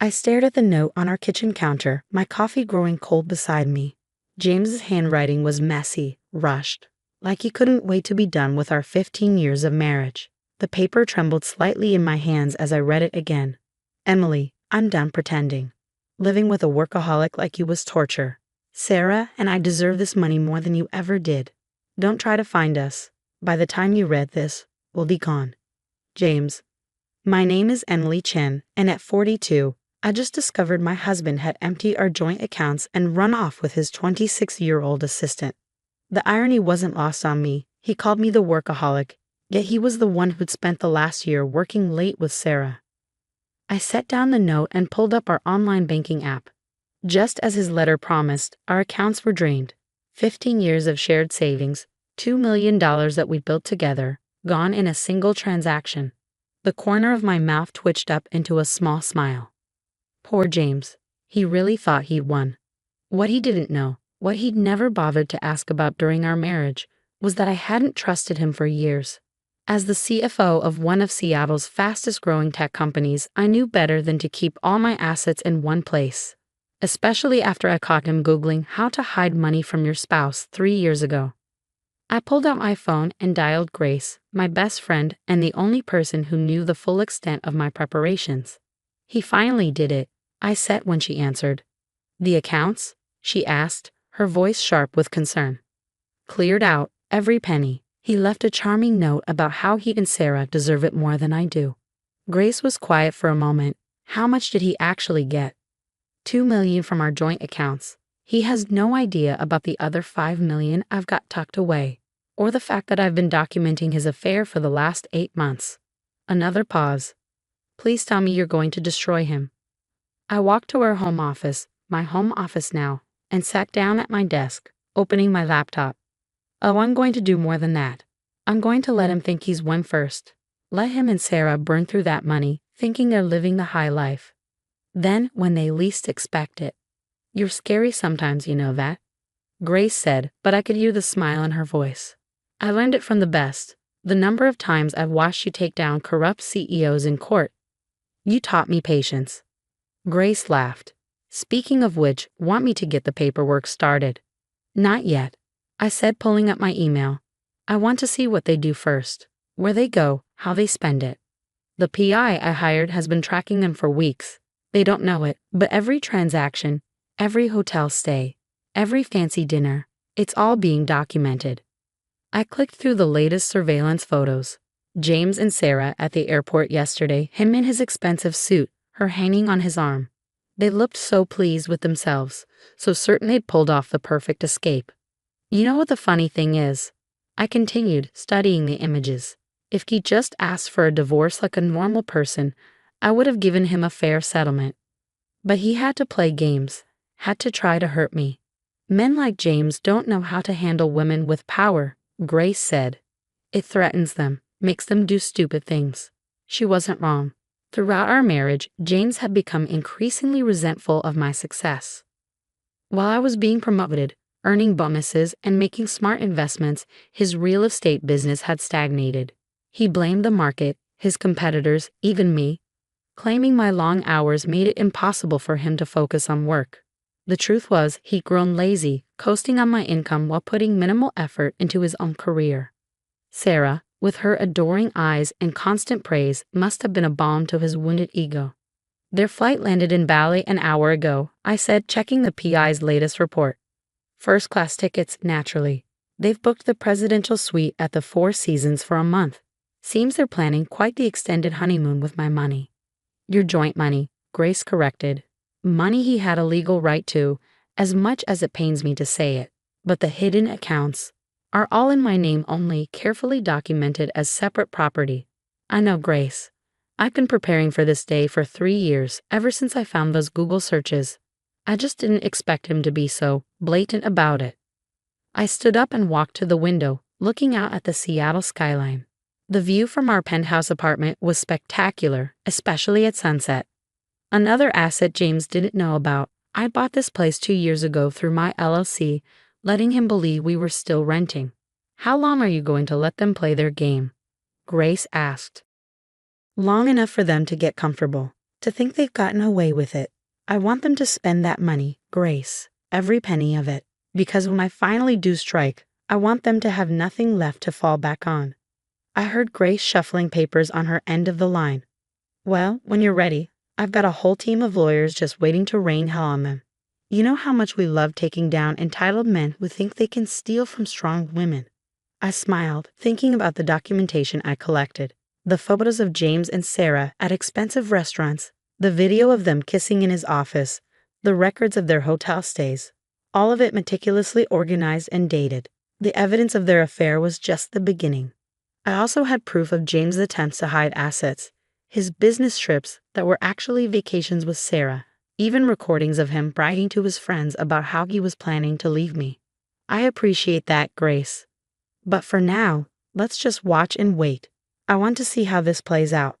I stared at the note on our kitchen counter, my coffee growing cold beside me. James's handwriting was messy, rushed, like he couldn't wait to be done with our 15 years of marriage. The paper trembled slightly in my hands as I read it again. Emily, I'm done pretending. Living with a workaholic like you was torture. Sarah and I deserve this money more than you ever did. Don't try to find us. By the time you read this, we'll be gone. James. My name is Emily Chen, and at 42, I just discovered my husband had emptied our joint accounts and run off with his 26-year-old assistant. The irony wasn't lost on me. He called me the workaholic, yet he was the one who'd spent the last year working late with Sarah. I set down the note and pulled up our online banking app. Just as his letter promised, our accounts were drained. 15 years of shared savings, $2 million that we built together, gone in a single transaction. The corner of my mouth twitched up into a small smile. Poor James. He really thought he'd won. What he didn't know, what he'd never bothered to ask about during our marriage, was that I hadn't trusted him for years. As the CFO of one of Seattle's fastest-growing tech companies, I knew better than to keep all my assets in one place, especially after I caught him Googling how to hide money from your spouse 3 years ago. I pulled out my phone and dialed Grace, my best friend and the only person who knew the full extent of my preparations. He finally did it, I said when she answered. The accounts? She asked, her voice sharp with concern. Cleared out, every penny. He left a charming note about how he and Sarah deserve it more than I do. Grace was quiet for a moment. How much did he actually get? $2 million from our joint accounts. He has no idea about the other $5 million I've got tucked away, or the fact that I've been documenting his affair for the last 8 months. Another pause. Please tell me you're going to destroy him. I walked to our home office, my home office now, and sat down at my desk, opening my laptop. Oh, I'm going to do more than that. I'm going to let him think he's won first. Let him and Sarah burn through that money, thinking they're living the high life. Then, when they least expect it. You're scary sometimes, you know that. Grace said, but I could hear the smile in her voice. I learned it from the best. The number of times I've watched you take down corrupt CEOs in court. You taught me patience. Grace laughed. Speaking of which, want me to get the paperwork started? Not yet, I said, pulling up my email. I want to see what they do first. Where they go, how they spend it. The PI I hired has been tracking them for weeks. They don't know it, but every transaction, every hotel stay, every fancy dinner, it's all being documented. I clicked through the latest surveillance photos. James and Sarah at the airport yesterday, him in his expensive suit, her hanging on his arm. They looked so pleased with themselves, so certain they'd pulled off the perfect escape. You know what the funny thing is? I continued, studying the images. If he just asked for a divorce like a normal person, I would have given him a fair settlement. But he had to play games, had to try to hurt me. Men like James don't know how to handle women with power, Grace said. It threatens them, makes them do stupid things. She wasn't wrong. Throughout our marriage, James had become increasingly resentful of my success. While I was being promoted, earning bonuses, and making smart investments, his real estate business had stagnated. He blamed the market, his competitors, even me, claiming my long hours made it impossible for him to focus on work. The truth was, he'd grown lazy, coasting on my income while putting minimal effort into his own career. Sarah, with her adoring eyes and constant praise, must have been a balm to his wounded ego. Their flight landed in Bali an hour ago, I said, checking the PI's latest report. First-class tickets, naturally. They've booked the presidential suite at the Four Seasons for a month. Seems they're planning quite the extended honeymoon with my money. Your joint money, Grace corrected. Money he had a legal right to, as much as it pains me to say it. But the hidden accounts are all in my name only, carefully documented as separate property. I know, Grace. I've been preparing for this day for 3 years, ever since I found those Google searches. I just didn't expect him to be so blatant about it. I stood up and walked to the window, looking out at the Seattle skyline. The view from our penthouse apartment was spectacular, especially at sunset. Another asset James didn't know about, I bought this place 2 years ago through my LLC, letting him believe we were still renting. How long are you going to let them play their game? Grace asked. Long enough for them to get comfortable. To think they've gotten away with it. I want them to spend that money, Grace, every penny of it, because when I finally do strike, I want them to have nothing left to fall back on. I heard Grace shuffling papers on her end of the line. Well, when you're ready, I've got a whole team of lawyers just waiting to rain hell on them. You know how much we love taking down entitled men who think they can steal from strong women. I smiled, thinking about the documentation I collected. The photos of James and Sarah at expensive restaurants, the video of them kissing in his office, the records of their hotel stays. All of it meticulously organized and dated. The evidence of their affair was just the beginning. I also had proof of James' attempts to hide assets, his business trips that were actually vacations with Sarah, even recordings of him bragging to his friends about how he was planning to leave me. I appreciate that, Grace. But for now, let's just watch and wait. I want to see how this plays out.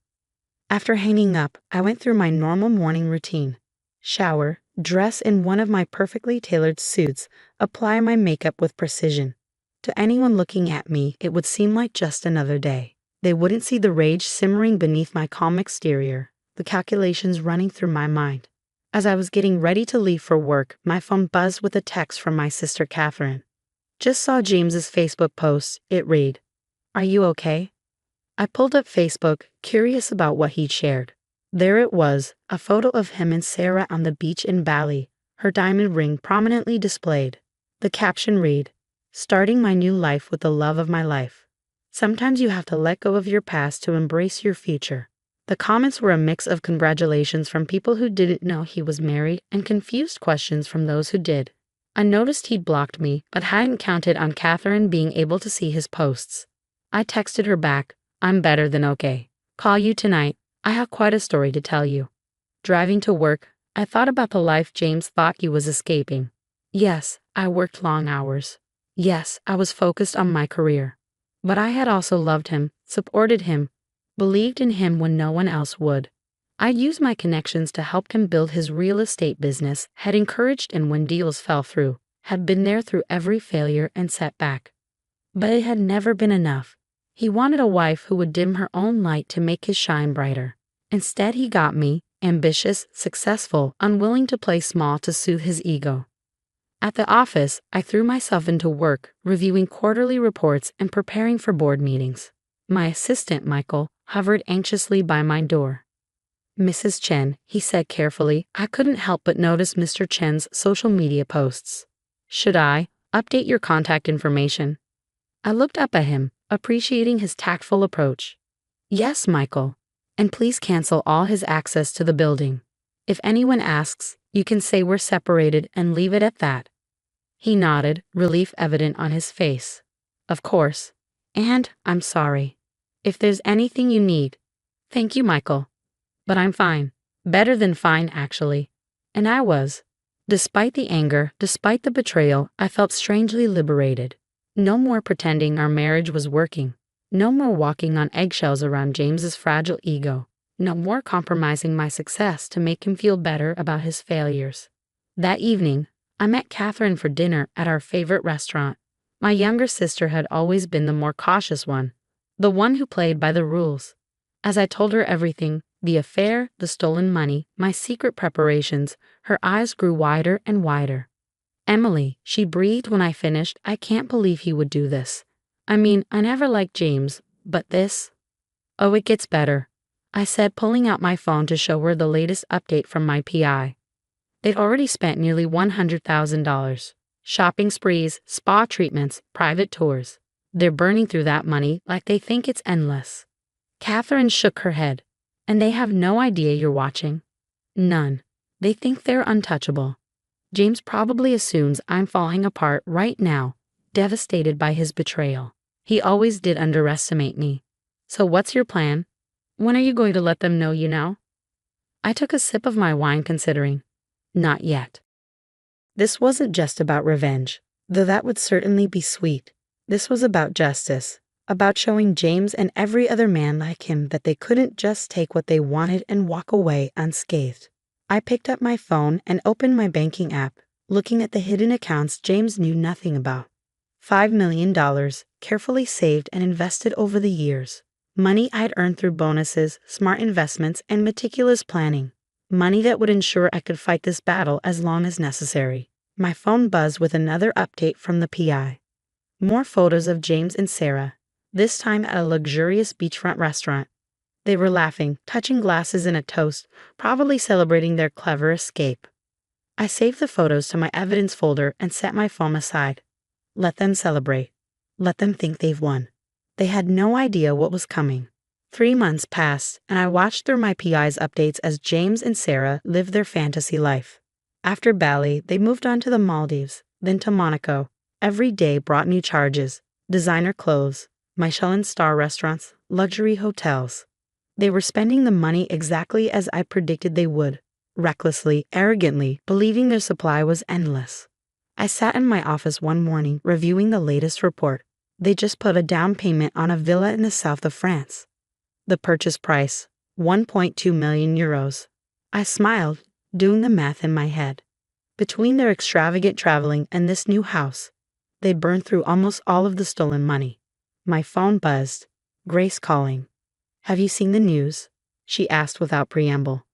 After hanging up, I went through my normal morning routine. Shower, dress in one of my perfectly tailored suits, apply my makeup with precision. To anyone looking at me, it would seem like just another day. They wouldn't see the rage simmering beneath my calm exterior, the calculations running through my mind. As I was getting ready to leave for work, my phone buzzed with a text from my sister Catherine. Just saw James's Facebook post. It read, "Are you okay?" I pulled up Facebook, curious about what he'd shared. There it was, a photo of him and Sarah on the beach in Bali, her diamond ring prominently displayed. The caption read, "Starting my new life with the love of my life. Sometimes you have to let go of your past to embrace your future." The comments were a mix of congratulations from people who didn't know he was married and confused questions from those who did. I noticed he'd blocked me, but hadn't counted on Catherine being able to see his posts. I texted her back, "I'm better than okay. Call you tonight. I have quite a story to tell you." Driving to work, I thought about the life James thought he was escaping. Yes, I worked long hours. Yes, I was focused on my career. But I had also loved him, supported him, believed in him when no one else would. I'd used my connections to help him build his real estate business, had encouraged him when deals fell through, had been there through every failure and setback. But it had never been enough. He wanted a wife who would dim her own light to make his shine brighter. Instead, he got me, ambitious, successful, unwilling to play small to soothe his ego. At the office, I threw myself into work, reviewing quarterly reports and preparing for board meetings. My assistant, Michael, hovered anxiously by my door. "Mrs. Chen," he said carefully. I couldn't help but notice Mr. Chen's social media posts. "Should I update your contact information?" I looked up at him, appreciating his tactful approach. "Yes, Michael. And please cancel all his access to the building. If anyone asks, you can say we're separated and leave it at that." He nodded, relief evident on his face. "Of course. And I'm sorry. If there's anything you need." "Thank you, Michael. But I'm fine. Better than fine, actually." And I was. Despite the anger, despite the betrayal, I felt strangely liberated. No more pretending our marriage was working. No more walking on eggshells around James's fragile ego. No more compromising my success to make him feel better about his failures. That evening, I met Catherine for dinner at our favorite restaurant. My younger sister had always been the more cautious one, the one who played by the rules. As I told her everything, the affair, the stolen money, my secret preparations, her eyes grew wider and wider. "Emily," she breathed when I finished, "I can't believe he would do this. I mean, I never liked James, but this?" "Oh, it gets better," I said, pulling out my phone to show her the latest update from my PI. They'd already spent nearly $100,000. Shopping sprees, spa treatments, private tours. They're burning through that money like they think it's endless. Catherine shook her head. "And they have no idea you're watching?" "None. They think they're untouchable. James probably assumes I'm falling apart right now, devastated by his betrayal. He always did underestimate me. So what's your plan? When are you going to let them know you know?" I took a sip of my wine, considering. Not yet. This wasn't just about revenge, though that would certainly be sweet. This was about justice, about showing James and every other man like him that they couldn't just take what they wanted and walk away unscathed. I picked up my phone and opened my banking app, looking at the hidden accounts James knew nothing about. $5 million, carefully saved and invested over the years. Money I'd earned through bonuses, smart investments, and meticulous planning. Money that would ensure I could fight this battle as long as necessary. My phone buzzed with another update from the PI. More photos of James and Sarah, this time at a luxurious beachfront restaurant. They were laughing, touching glasses in a toast, probably celebrating their clever escape. I saved the photos to my evidence folder and set my phone aside. Let them celebrate. Let them think they've won. They had no idea what was coming. 3 months passed, and I watched through my PI's updates as James and Sarah lived their fantasy life. After Bali, they moved on to the Maldives, then to Monaco. Every day brought new charges, designer clothes, Michelin star restaurants, luxury hotels. They were spending the money exactly as I predicted they would, recklessly, arrogantly, believing their supply was endless. I sat in my office one morning reviewing the latest report. They just put a down payment on a villa in the south of France. The purchase price, 1.2 million euros. I smiled, doing the math in my head. Between their extravagant traveling and this new house, they burned through almost all of the stolen money. My phone buzzed. Grace calling. "Have you seen the news?" she asked without preamble.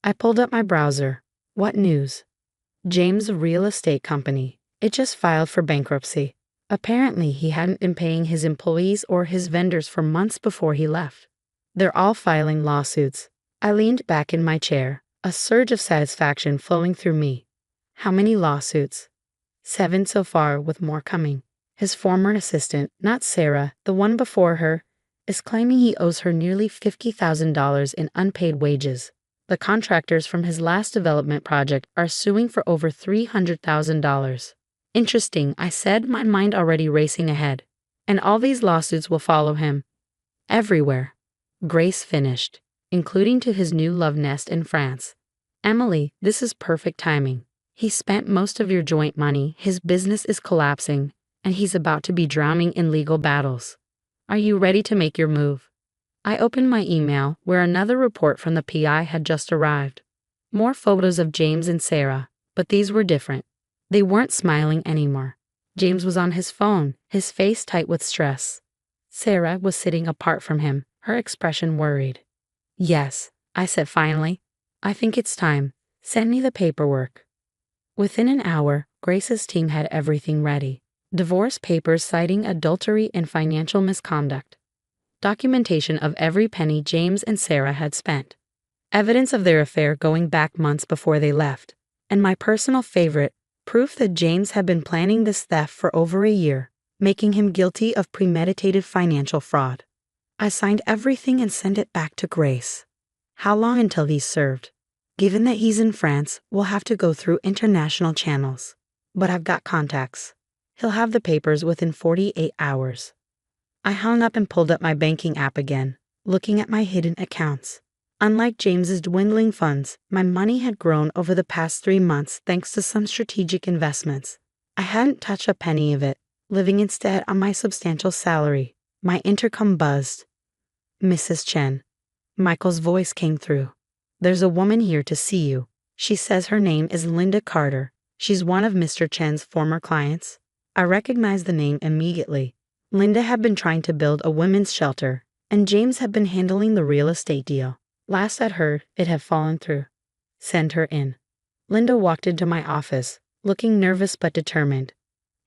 I pulled up my browser. What news? James' real estate company. It just filed for bankruptcy. Apparently, he hadn't been paying his employees or his vendors for months before he left. They're all filing lawsuits. I leaned back in my chair, a surge of satisfaction flowing through me. How many lawsuits? 7 so far, with more coming. His former assistant, not Sarah, the one before her, is claiming he owes her nearly $50,000 in unpaid wages. The contractors from his last development project are suing for over $300,000. Interesting, I said, my mind already racing ahead. And all these lawsuits will follow him. Everywhere. Grace finished, including to his new love nest in France. "Emily, this is perfect timing. He spent most of your joint money, his business is collapsing, and he's about to be drowning in legal battles. Are you ready to make your move?" I opened my email, where another report from the PI had just arrived. More photos of James and Sarah, but these were different. They weren't smiling anymore. James was on his phone, his face tight with stress. Sarah was sitting apart from him, her expression worried. "Yes," I said finally. "I think it's time. Send me the paperwork." Within an hour, Grace's team had everything ready. Divorce papers citing adultery and financial misconduct. Documentation of every penny James and Sarah had spent. Evidence of their affair going back months before they left. And my personal favorite, proof that James had been planning this theft for over a year, making him guilty of premeditated financial fraud. I signed everything and sent it back to Grace. How long until he's served? Given that he's in France, we'll have to go through international channels. But I've got contacts. He'll have the papers within 48 hours. I hung up and pulled up my banking app again, looking at my hidden accounts. Unlike James's dwindling funds, my money had grown over the past 3 months thanks to some strategic investments. I hadn't touched a penny of it, living instead on my substantial salary. My intercom buzzed. "Mrs. Chen." Michael's voice came through. "There's a woman here to see you. She says her name is Linda Carter. She's one of Mr. Chen's former clients." I recognized the name immediately. Linda had been trying to build a women's shelter, and James had been handling the real estate deal. Last I'd heard, it had fallen through. "Send her in." Linda walked into my office, looking nervous but determined.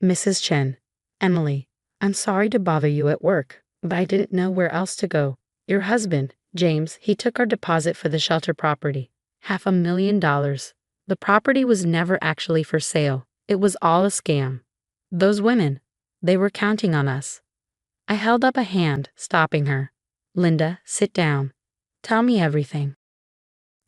"Mrs. Chen, Emily, I'm sorry to bother you at work, but I didn't know where else to go. Your husband, James, he took our deposit for the shelter property. $500,000. The property was never actually for sale. It was all a scam. Those women, they were counting on us." I held up a hand, stopping her. "Linda, sit down. Tell me everything."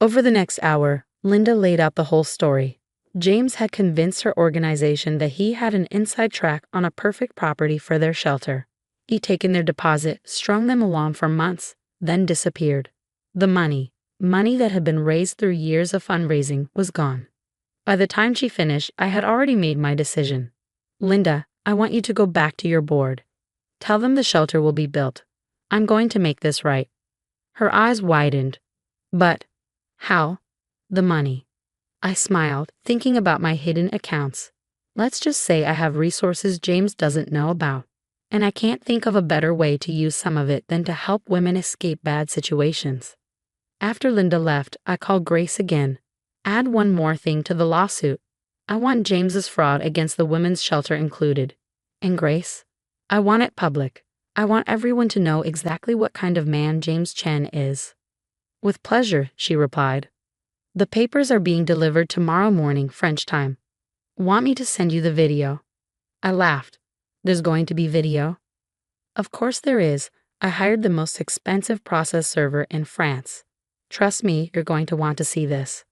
Over the next hour, Linda laid out the whole story. James had convinced her organization that he had an inside track on a perfect property for their shelter. He'd taken their deposit, strung them along for months, then disappeared. The money that had been raised through years of fundraising, was gone. By the time she finished, I had already made my decision. "Linda, I want you to go back to your board. Tell them the shelter will be built. I'm going to make this right." Her eyes widened. "But how?" "The money." I smiled, thinking about my hidden accounts. Let's just say I have resources James doesn't know about, and I can't think of a better way to use some of it than to help women escape bad situations. After Linda left, I called Grace again. Add one more thing to the lawsuit. I want James's fraud against the women's shelter included. And Grace? I want it public. I want everyone to know exactly what kind of man James Chen is. With pleasure, she replied. The papers are being delivered tomorrow morning, French time. Want me to send you the video? I laughed. There's going to be video? Of course there is. I hired the most expensive process server in France. Trust me, you're going to want to see this.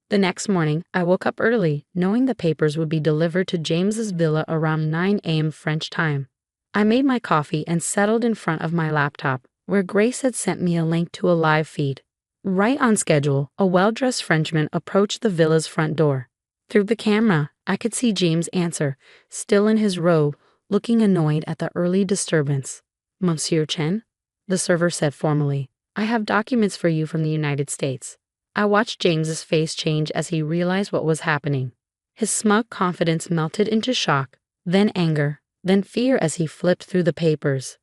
The next morning, I woke up early, knowing the papers would be delivered to James's villa around 9 a.m. French time. I made my coffee and settled in front of my laptop, where Grace had sent me a link to a live feed. Right on schedule, a well-dressed Frenchman approached the villa's front door. Through the camera, I could see James answer, still in his robe, looking annoyed at the early disturbance. Monsieur Chen? The server said formally. I have documents for you from the United States. I watched James's face change as he realized what was happening. His smug confidence melted into shock, then anger, then fear as he flipped through the papers.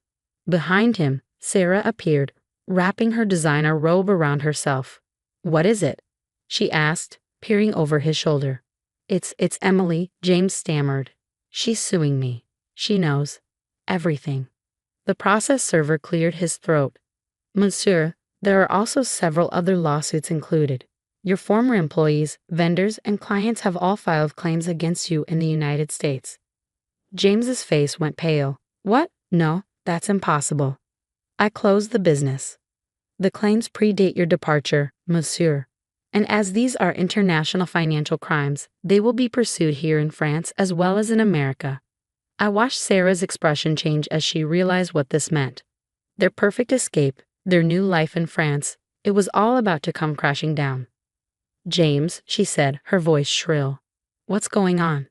Behind him, Sarah appeared, wrapping her designer robe around herself. What is it? She asked, peering over his shoulder. It's Emily, James stammered. She's suing me. She knows everything. The process server cleared his throat. Monsieur, there are also several other lawsuits included. Your former employees, vendors, and clients have all filed claims against you in the United States. James's face went pale. What? No, that's impossible. I closed the business. The claims predate your departure, monsieur. And as these are international financial crimes, they will be pursued here in France as well as in America. I watched Sarah's expression change as she realized what this meant. Their perfect escape, their new life in France, it was all about to come crashing down. James, she said, her voice shrill. What's going on?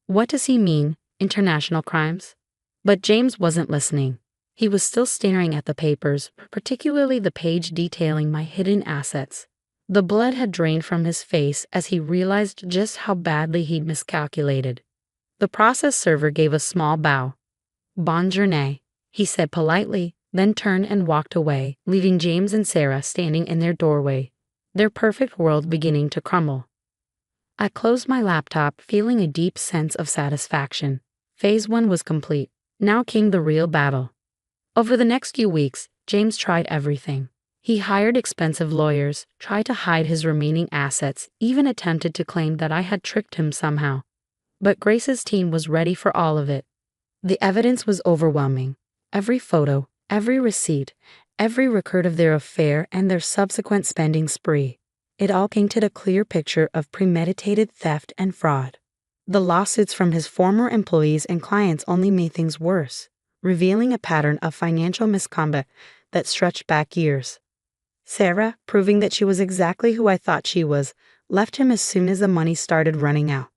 What does he mean, international crimes? But James wasn't listening. He was still staring at the papers, particularly the page detailing my hidden assets. The blood had drained from his face as he realized just how badly he'd miscalculated. The process server gave a small bow. Bonne journée, he said politely, then turned and walked away, leaving James and Sarah standing in their doorway, their perfect world beginning to crumble. I closed my laptop, feeling a deep sense of satisfaction. Phase 1 was complete. Now came the real battle. Over the next few weeks, James tried everything. He hired expensive lawyers, tried to hide his remaining assets, even attempted to claim that I had tricked him somehow. But Grace's team was ready for all of it. The evidence was overwhelming. Every photo, every receipt, every record of their affair and their subsequent spending spree. It all painted a clear picture of premeditated theft and fraud. The lawsuits from his former employees and clients only made things worse, revealing a pattern of financial misconduct that stretched back years. Sarah, proving that she was exactly who I thought she was, left him as soon as the money started running out.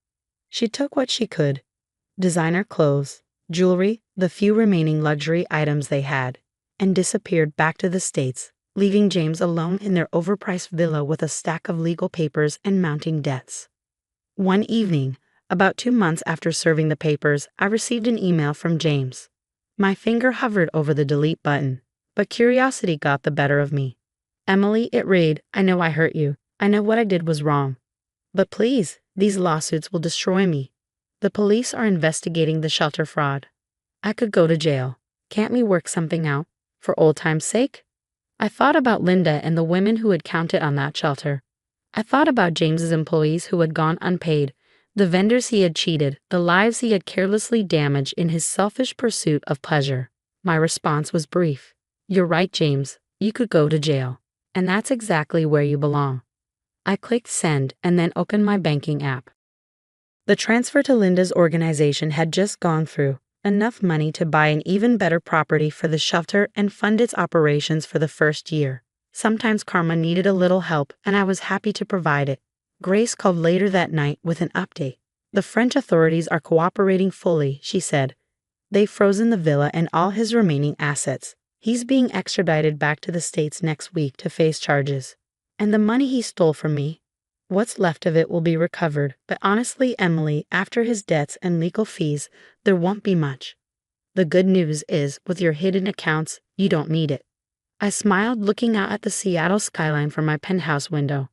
She took what she could: designer clothes, jewelry, the few remaining luxury items they had, and disappeared back to the States, leaving James alone in their overpriced villa with a stack of legal papers and mounting debts. One evening, about 2 months after serving the papers, I received an email from James. My finger hovered over the delete button, but curiosity got the better of me. Emily, it read, I know I hurt you. I know what I did was wrong. But please, these lawsuits will destroy me. The police are investigating the shelter fraud. I could go to jail. Can't we work something out? For old time's sake? I thought about Linda and the women who had counted on that shelter. I thought about James's employees who had gone unpaid, the vendors he had cheated, the lives he had carelessly damaged in his selfish pursuit of pleasure. My response was brief. You're right, James. You could go to jail. And that's exactly where you belong. I clicked send and then opened my banking app. The transfer to Linda's organization had just gone through, enough money to buy an even better property for the shelter and fund its operations for the first year. Sometimes karma needed a little help, and I was happy to provide it. Grace called later that night with an update. The French authorities are cooperating fully, she said. They've frozen the villa and all his remaining assets. He's being extradited back to the States next week to face charges. And the money he stole from me, what's left of it will be recovered, but honestly, Emily, after his debts and legal fees, there won't be much. The good news is, with your hidden accounts, you don't need it. I smiled, looking out at the Seattle skyline from my penthouse window.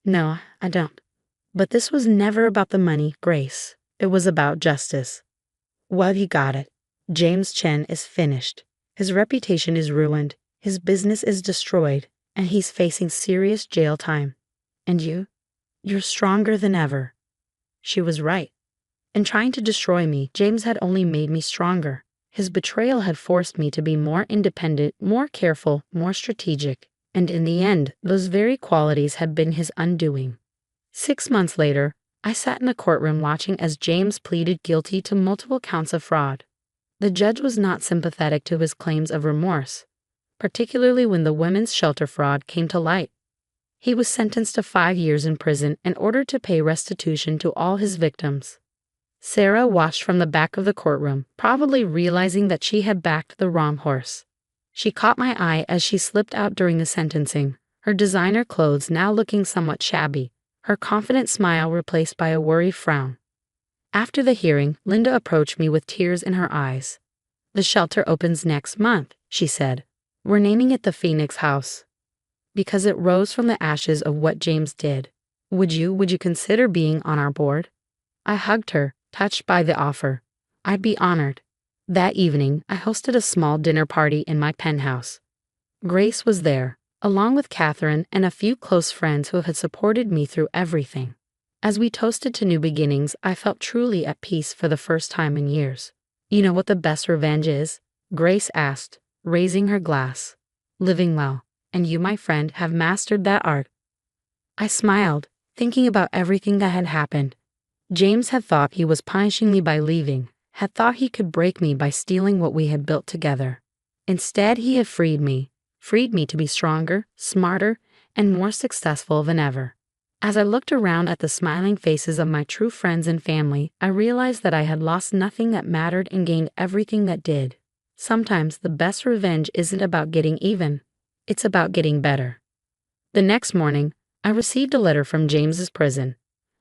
No, I don't. But this was never about the money, Grace. It was about justice. Well, he got it. James Chen is finished. His reputation is ruined, his business is destroyed, and he's facing serious jail time. And you're stronger than ever. She was right. In trying to destroy me, James had only made me stronger. His betrayal had forced me to be more independent, more careful, more strategic, and in the end, those very qualities had been his undoing. 6 months later, I sat in a courtroom watching as James pleaded guilty to multiple counts of fraud. The judge was not sympathetic to his claims of remorse, particularly when the women's shelter fraud came to light. He was sentenced to 5 years in prison and ordered to pay restitution to all his victims. Sarah watched from the back of the courtroom, probably realizing that she had backed the wrong horse. She caught my eye as she slipped out during the sentencing, her designer clothes now looking somewhat shabby, her confident smile replaced by a worried frown. After the hearing, Linda approached me with tears in her eyes. "The shelter opens next month," she said. "We're naming it the Phoenix House, because it rose from the ashes of what James did. Would you consider being on our board?" I hugged her, touched by the offer. I'd be honored. That evening, I hosted a small dinner party in my penthouse. Grace was there, along with Catherine and a few close friends who had supported me through everything. As we toasted to new beginnings, I felt truly at peace for the first time in years. "You know what the best revenge is?" Grace asked, raising her glass. "Living well. And you, my friend, have mastered that art." I smiled, thinking about everything that had happened. James had thought he was punishing me by leaving, had thought he could break me by stealing what we had built together. Instead, he had freed me to be stronger, smarter, and more successful than ever. As I looked around at the smiling faces of my true friends and family, I realized that I had lost nothing that mattered and gained everything that did. Sometimes the best revenge isn't about getting even, it's about getting better. The next morning, I received a letter from James's prison.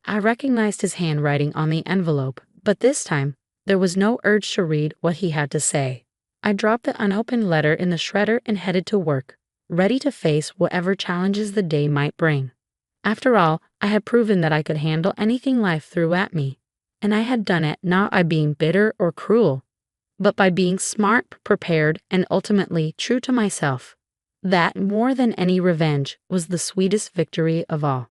I recognized his handwriting on the envelope, but this time, there was no urge to read what he had to say. I dropped the unopened letter in the shredder and headed to work, ready to face whatever challenges the day might bring. After all, I had proven that I could handle anything life threw at me, and I had done it not by being bitter or cruel, but by being smart, prepared, and ultimately true to myself. That, more than any revenge, was the sweetest victory of all.